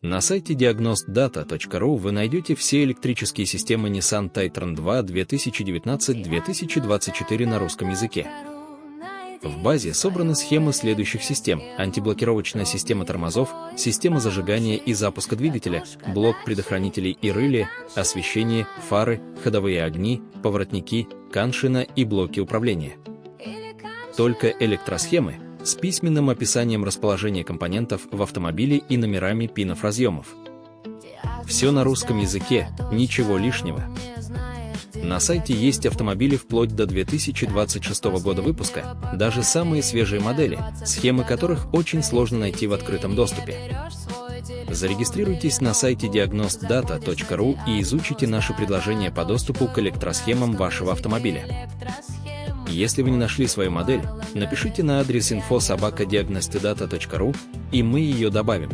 На сайте DIAGNOSTDATA.ru вы найдете все электрические системы Nissan Titan II 2019-2024 на русском языке. В базе собраны схемы следующих систем: антиблокировочная система тормозов, система зажигания и запуска двигателя, блок предохранителей и реле, освещение, фары, ходовые огни, поворотники, CAN-шина и блоки управления. Только электросхемы с письменным описанием расположения компонентов в автомобиле и номерами пинов разъемов. Все на русском языке, ничего лишнего. На сайте есть автомобили вплоть до 2026 года выпуска, даже самые свежие модели, схемы которых очень сложно найти в открытом доступе. Зарегистрируйтесь на сайте DIAGNOSTDATA.ru и изучите наши предложения по доступу к электросхемам вашего автомобиля. Если вы не нашли свою модель, напишите на адрес info@diagностdata.ru, и мы ее добавим.